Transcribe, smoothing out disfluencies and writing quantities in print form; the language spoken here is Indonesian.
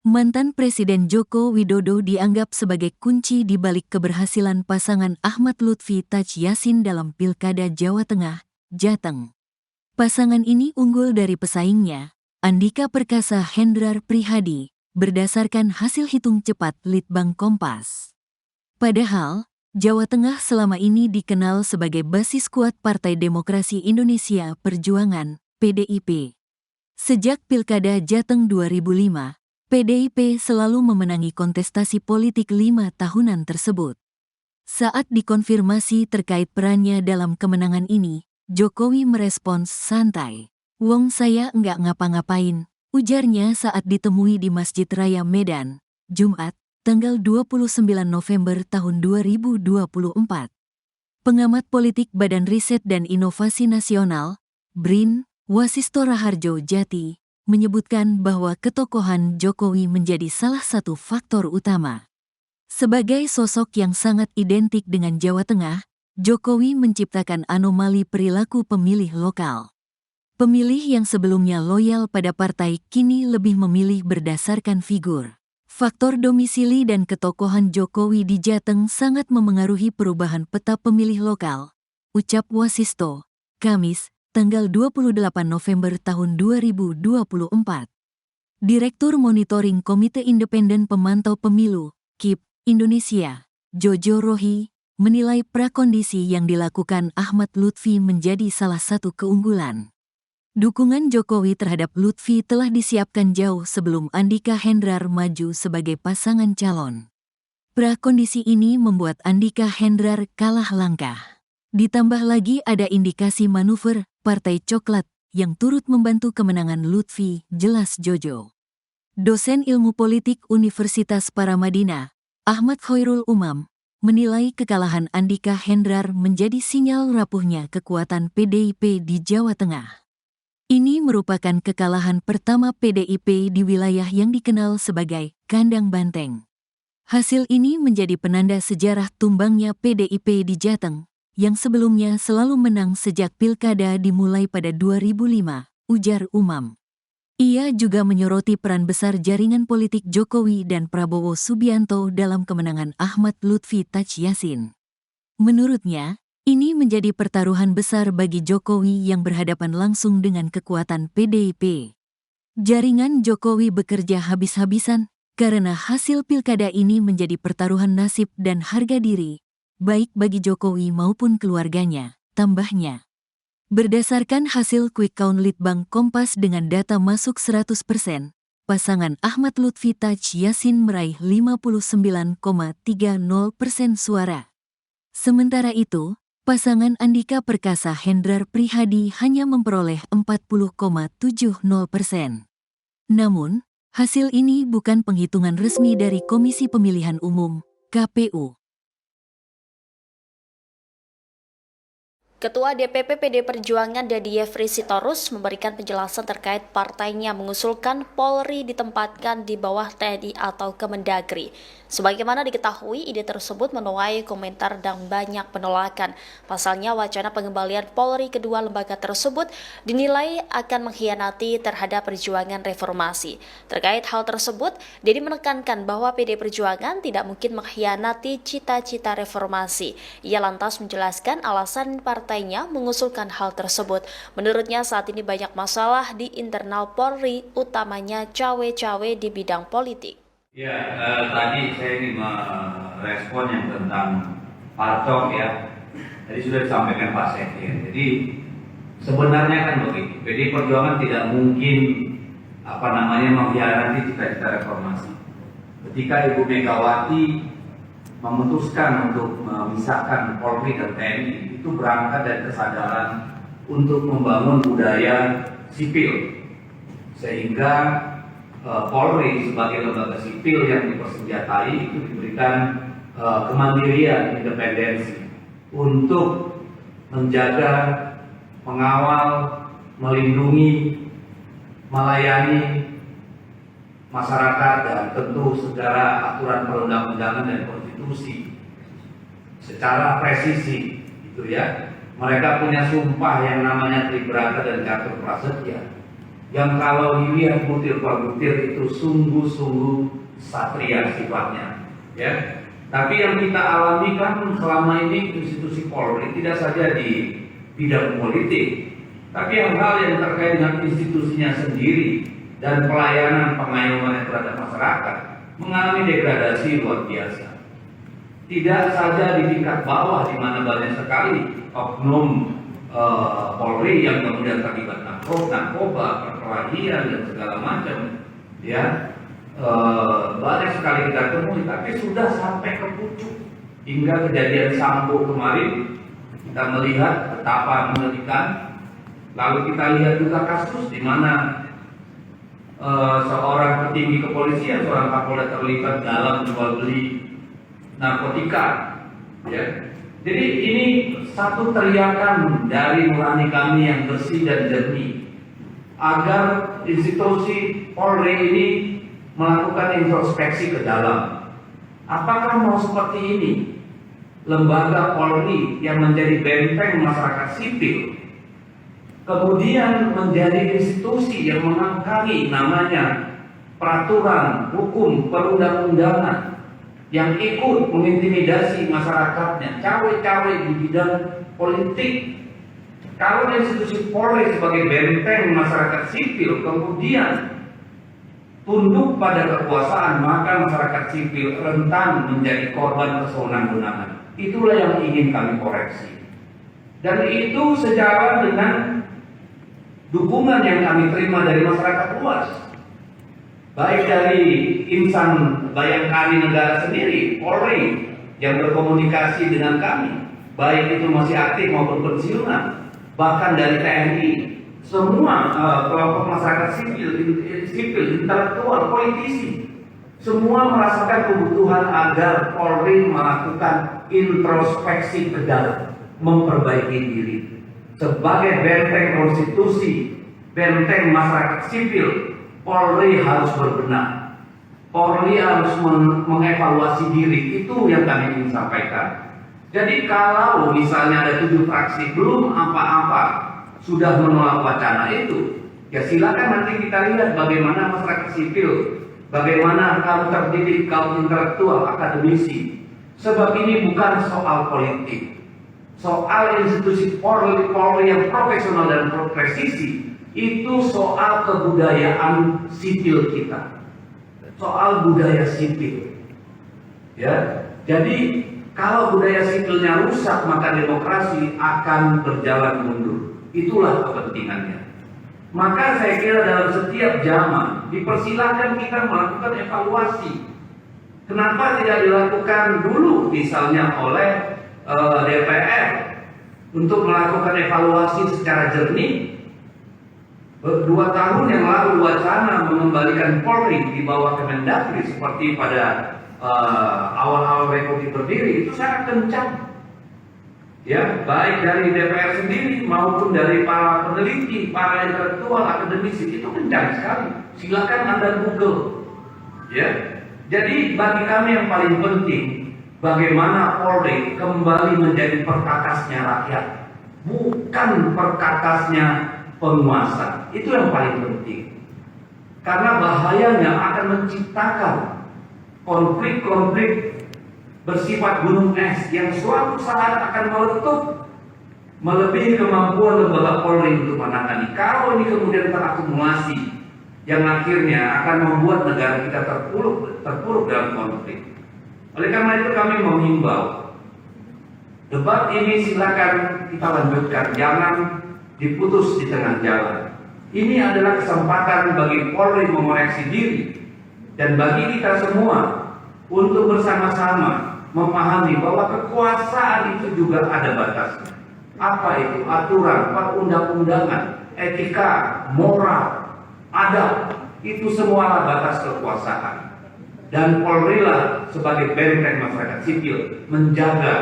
Mantan Presiden Joko Widodo dianggap sebagai kunci di balik keberhasilan pasangan Ahmad Lutfi Taj Yassin dalam Pilkada Jawa Tengah, Jateng. Pasangan ini unggul dari pesaingnya, Andika Perkasa Hendrar Prihadi, berdasarkan hasil hitung cepat Litbang Kompas. Padahal, Jawa Tengah selama ini dikenal sebagai basis kuat Partai Demokrasi Indonesia Perjuangan, PDIP. Sejak Pilkada Jateng 2005, PDIP selalu memenangi kontestasi politik 5 tahunan tersebut. Saat dikonfirmasi terkait perannya dalam kemenangan ini, Jokowi merespons santai. "Wong saya enggak ngapa-ngapain," ujarnya saat ditemui di Masjid Raya Medan, Jumat, tanggal 29 November tahun 2024. Pengamat politik Badan Riset dan Inovasi Nasional, BRIN, Wasisto Raharjo Jati, menyebutkan bahwa ketokohan Jokowi menjadi salah satu faktor utama. Sebagai sosok yang sangat identik dengan Jawa Tengah, Jokowi menciptakan anomali perilaku pemilih lokal. Pemilih yang sebelumnya loyal pada partai kini lebih memilih berdasarkan figur. Faktor domisili dan ketokohan Jokowi di Jateng sangat memengaruhi perubahan peta pemilih lokal, ucap Wasisto, Kamis, tanggal 28 November tahun 2024. Direktur Monitoring Komite Independen Pemantau Pemilu, KIP, Indonesia, Jojo Rohi, menilai prakondisi yang dilakukan Ahmad Lutfi menjadi salah satu keunggulan. Dukungan Jokowi terhadap Lutfi telah disiapkan jauh sebelum Andika Hendrar maju sebagai pasangan calon. Prakondisi ini membuat Andika Hendrar kalah langkah. Ditambah lagi ada indikasi manuver Partai Coklat yang turut membantu kemenangan Lutfi, jelas Jojo. Dosen Ilmu Politik Universitas Paramadina, Ahmad Khairul Umam, menilai kekalahan Andika Hendrar menjadi sinyal rapuhnya kekuatan PDIP di Jawa Tengah. Ini merupakan kekalahan pertama PDIP di wilayah yang dikenal sebagai kandang banteng. Hasil ini menjadi penanda sejarah tumbangnya PDIP di Jateng, yang sebelumnya selalu menang sejak pilkada dimulai pada 2005, ujar Umam. Ia juga menyoroti peran besar jaringan politik Jokowi dan Prabowo Subianto dalam kemenangan Ahmad Lutfi Taj Yassin. Menurutnya, ini menjadi pertaruhan besar bagi Jokowi yang berhadapan langsung dengan kekuatan PDIP. Jaringan Jokowi bekerja habis-habisan karena hasil pilkada ini menjadi pertaruhan nasib dan harga diri, baik bagi Jokowi maupun keluarganya, tambahnya. Berdasarkan hasil quick count Litbang Kompas dengan data masuk 100%, pasangan Ahmad Lutfi Taj Yassin meraih 59,30% suara. Sementara itu, pasangan Andika Perkasa Hendrar Prihadi hanya memperoleh 40,70%. Namun, hasil ini bukan penghitungan resmi dari Komisi Pemilihan Umum, KPU. Ketua DPP PD Perjuangan Dadi Yefri Sitorus memberikan penjelasan terkait partainya mengusulkan Polri ditempatkan di bawah TNI atau Kemendagri. Sebagaimana diketahui, ide tersebut menuai komentar dan banyak penolakan. Pasalnya, wacana pengembalian Polri kedua lembaga tersebut dinilai akan mengkhianati terhadap perjuangan reformasi. Terkait hal tersebut, Dedi menekankan bahwa PD Perjuangan tidak mungkin mengkhianati cita-cita reformasi. Ia lantas menjelaskan alasan partainya mengusulkan hal tersebut. Menurutnya saat ini banyak masalah di internal Polri, utamanya cawe-cawe di bidang politik. Ya, tadi saya ingin merespon yang tentang Parcok ya. Tadi sudah disampaikan Pak Sekjen. Jadi sebenarnya kan begitu. PD Perjuangan tidak mungkin mengkhianati cita-cita reformasi. Ketika Ibu Megawati memutuskan untuk memisahkan Polri dan TNI, itu berangkat dari kesadaran untuk membangun budaya sipil, sehingga Polri sebagai lembaga sipil yang dipersenjatai itu diberikan kemandirian, independensi untuk menjaga, mengawal, melindungi, melayani masyarakat dan tentu segala aturan perundang-undangan dan konstitusi secara presisi, gitu ya. Mereka punya sumpah yang namanya Tribrata dan Catur Prasetya. yang kalau dilihat butir per butir itu sungguh-sungguh satria sifatnya, ya. Tapi yang kita alami kan selama ini institusi Polri tidak saja di bidang politik, tapi hal-hal yang terkait dengan institusinya sendiri dan pelayanan pengayoman terhadap masyarakat mengalami degradasi luar biasa. Tidak saja di tingkat bawah di mana banyak sekali oknum Polri yang kemudian terlibat narkoba, perkelahian dan segala macam, ya. Banyak sekali kita temui, tapi sudah sampai ke pucuk hingga kejadian Sambo kemarin kita melihat betapa mengerikan. Lalu kita lihat juga kasus di mana seorang petinggi kepolisian, seorang Kapolda terlibat dalam jual beli narkotika, ya. Jadi ini satu teriakan dari nurani kami yang bersih dan jernih agar institusi Polri ini melakukan introspeksi ke dalam. Apakah mau seperti ini lembaga Polri yang menjadi benteng masyarakat sipil kemudian menjadi institusi yang mengangkangi namanya peraturan, hukum, perundang-undangan yang ikut mengintimidasi masyarakatnya, cawe-cawe di bidang politik. Kalau institusi Polri sebagai benteng masyarakat sipil kemudian tunduk pada kekuasaan, maka masyarakat sipil rentan menjadi korban kesewenang-wenangan. Itulah yang ingin kami koreksi. Dan itu sejalan dengan dukungan yang kami terima dari masyarakat luas, baik dari insan Bayangkari negara sendiri, Polri, yang berkomunikasi dengan kami, baik itu masih aktif maupun pensiunan, bahkan dari TNI, semua kelompok masyarakat sipil, intelektual, politisi, semua merasakan kebutuhan agar Polri melakukan introspeksi ke dalam, memperbaiki diri. Sebagai benteng konstitusi, benteng masyarakat sipil, Polri harus berbenah. Polri harus mengevaluasi diri. Itu yang kami ingin sampaikan. Jadi kalau misalnya ada 7 fraksi belum apa-apa sudah menolak wacana itu, ya silakan nanti kita lihat bagaimana masyarakat sipil, bagaimana kaum terdidik, kaum intelektual, akademisi. Sebab ini bukan soal politik, soal institusi Polri yang profesional dan presisi. Itu soal kebudayaan sipil kita, soal budaya sipil, ya. Jadi kalau budaya sipilnya rusak, maka demokrasi akan berjalan mundur. Itulah kepentingannya. Maka saya kira dalam setiap zaman dipersilakan kita melakukan evaluasi. Kenapa tidak dilakukan dulu misalnya oleh DPR untuk melakukan evaluasi secara jernih? 2 tahun yang lalu wacana mengembalikan Polri di bawah Kemendagri seperti pada awal-awal Republik berdiri itu sangat kencang. Ya, baik dari DPR sendiri maupun dari para peneliti, para intelektual, akademisi, itu kencang sekali. Silakan Anda Google. Ya. Jadi bagi kami yang paling penting bagaimana Polri kembali menjadi perkakasnya rakyat, bukan perkakasnya penguasa. Itu yang paling penting. Karena bahayanya akan menciptakan konflik-konflik bersifat gunung es yang suatu saat akan meletup melebihi kemampuan lembaga Polri untuk menangani. Kalau ini kemudian terakumulasi yang akhirnya akan membuat negara kita terpuruk dalam konflik. Oleh karena itu kami menghimbau debat ini silakan kita lanjutkan, jangan diputus di tengah jalan. Ini adalah kesempatan bagi Polri mengoreksi diri dan bagi kita semua untuk bersama-sama memahami bahwa kekuasaan itu juga ada batasnya. Apa itu? Aturan, perundang-undangan, etika, moral, adab, itu semua batas kekuasaan. Dan Polri lah sebagai benteng masyarakat sipil menjaga